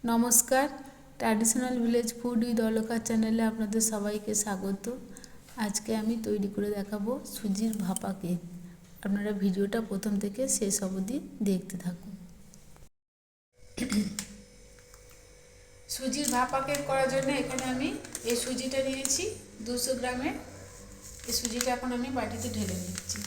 নমস্কার, traditional village food with Alka চ্যানেলে আপনাদের সবাইকে স্বাগত। আজকে আমি তৈরি করে দেখাবো সুজির ভাপা কেক। আপনারা ভিডিওটা প্রথম থেকে শেষ অবধি দেখতে থাকুন। সুজির ভাপা কেক করার জন্য এখানে আমি এই সুজিটা নিয়েছি 200 গ্রামের। এই সুজিটা এখন আমি বাটিতে ঢেলে নিচ্ছি।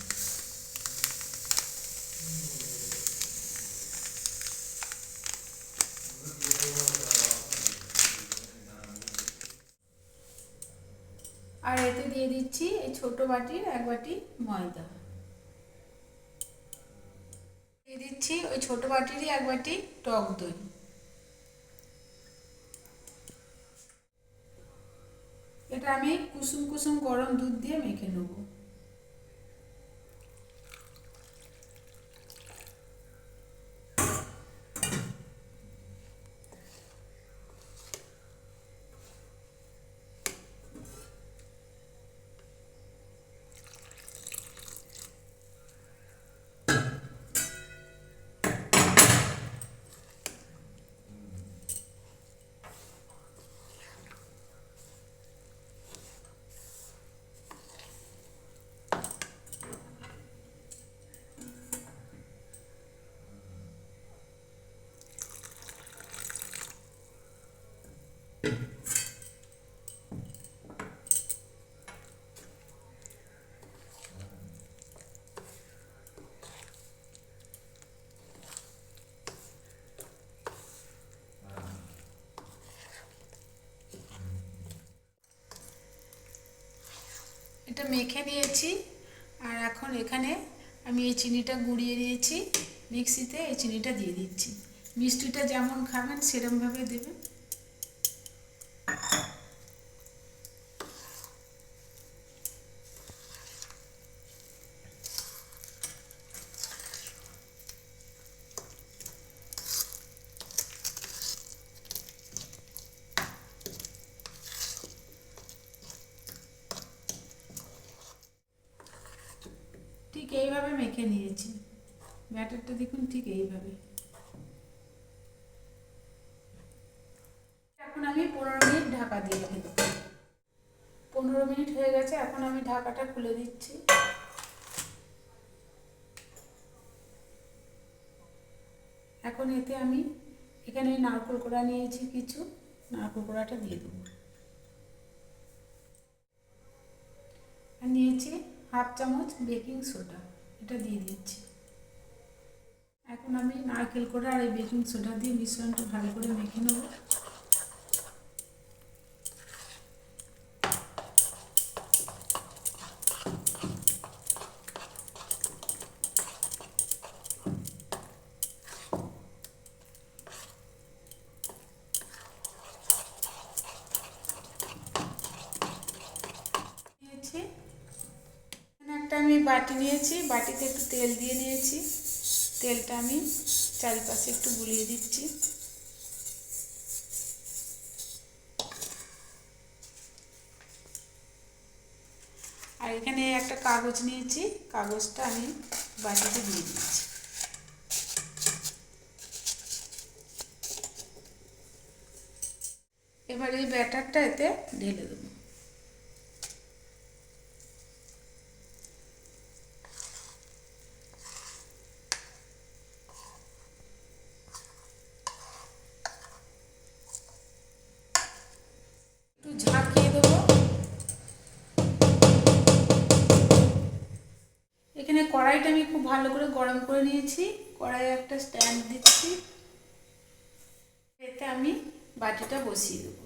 আর এতে দিয়ে দিচ্ছি এই ছোট বাটির 1 বাটি ময়দা। দিয়ে দিচ্ছি ওই ছোট বাটিরই 1 বাটি টক দই। এটা আমি কুসুম কুসুম গরম দুধ দিয়ে মেখে নেব। এটা মেখে নিয়েছি। আর এখন এখানে আমি এই চিনিটা গুঁড়িয়ে নিয়েছি মিক্সিতে। এই চিনিটা দিয়ে দিচ্ছি। মিষ্টিটা যেমন খাবেন সেরকমভাবে দেবেন। ঠিক এইভাবে মেখে নিয়েছি। ব্যাটারটা দেখুন ঠিক এইভাবে। এখন আমি 15 মিনিট ঢাকা দিয়ে রেখে দেবো। 15 মিনিট হয়ে গেছে। এখন আমি ঢাকাটা খুলে দিচ্ছি। এখন এতে আমি এখানে নারকেল কোড়া নিয়েছি কিছু। নারকেল কোড়াটা দিয়ে দেবো। আর নিয়েছি হাফ চামচ বেকিং সোডা, এটা দিয়ে দিচ্ছি। এখন আমি নারকেল কোড়া আর এই বেকিং সোডা দিয়ে মিশ্রণটা ভালো করে মেখে নেব। নিয়েছি একটা আমি বাটি নিয়েছি, বাটিতে একটু তেল দিয়ে নিয়েছি। তেলটা আমি চারিপাশে একটু বুলিয়ে দিচ্ছি। আর এখানে একটা কাগজ নিয়েছি, কাগজটা আমি বাটিতে দিয়ে দিচ্ছি। এবার এই ব্যাটারটা এতে ঢেলে দেবো। একটু ঝাঁকিয়ে দেবো। এখানে কড়াইটা আমি খুব ভালো করে গরম করে নিয়েছি। কড়াইয়ে একটা স্ট্যান্ড দিচ্ছি। এতে আমি বাটিটা বসিয়ে দেবো।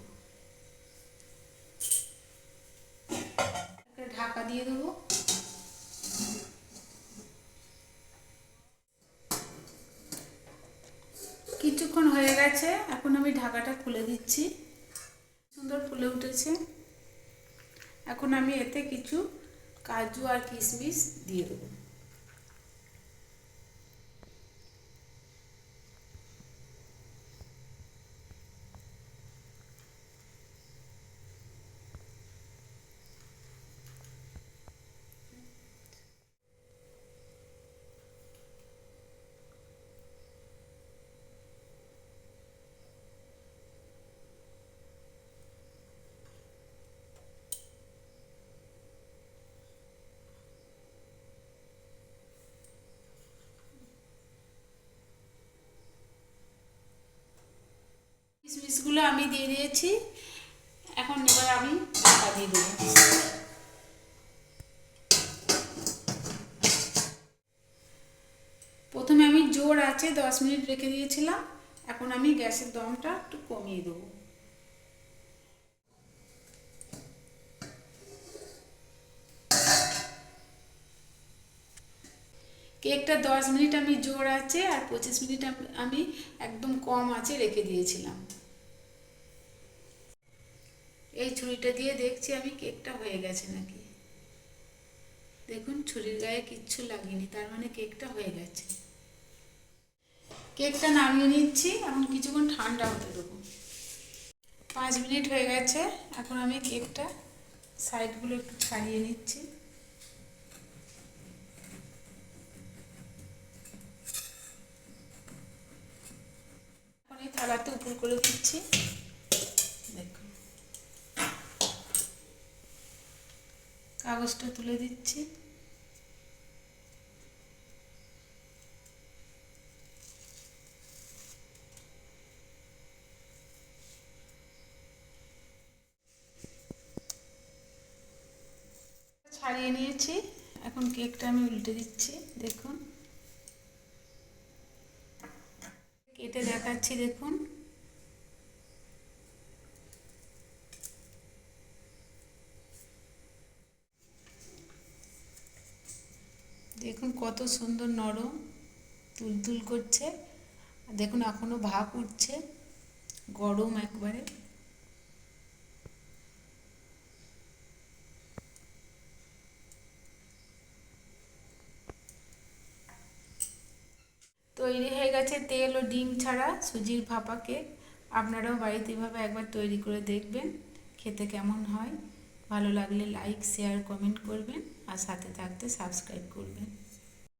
ঢাকা দিয়ে দেবো। কিছুক্ষণ হয়ে গেছে। এখন আমি ঢাকাটা খুলে দিচ্ছি। সুন্দর ফুলে উঠেছে। এখন আমি এতে কিছু কাজু আর কিশমিশ দিয়ে দেবো। কিশমিশগুলো আমি দিয়ে দিয়েছি। এখন এবার আমি ঢাকা দিয়ে দেবো। প্রথমে আমি জোর আছে 10 মিনিট রেখে দিয়েছিলাম। এখন আমি গ্যাসের দমটা একটু কমিয়ে দেবো। কেকটা 10 মিনিট আমি জোর আছে আর 25 মিনিট আমি একদম কম আছে রেখে দিয়েছিলাম। এই ছুরিটা দিয়ে দেখছি আমি কেকটা হয়ে গেছে নাকি। দেখুন ছুরির গায়ে কিচ্ছু লাগেনি, তার মানে কেকটা হয়ে গেছে। কেকটা নামিয়ে নিচ্ছি, এখন কিছুক্ষণ ঠান্ডা হতে দেবো। 5 মিনিট হয়ে গেছে। এখন আমি কেকটা সাইডগুলো একটু ছাড়িয়ে নিচ্ছি। এখন এই থালাতে উপর করে দিচ্ছি। দেখুন কাগজটা তুলে দিচ্ছি। ছাড়িয়ে নিয়েছি, এখন কেকটা আমি উল্টে দিচ্ছি। দেখুন কেটে দেখাচ্ছি। দেখুন দেখুন কত সুন্দর নরম, তুলতুল করছে। দেখুন এখনো ভাপ উঠছে, গরম একবারে। তৈরি হয়ে গেছে তেল ও ডিম ছাড়া সুজির ভাপা কেক। আপনারাও বাড়িতে এভাবে একবার তৈরি করে দেখবেন খেতে কেমন হয়। ভালো লাগলে লাইক, শেয়ার, কমেন্ট করবেন আর সাথে থাকতে সাবস্ক্রাইব করবেন।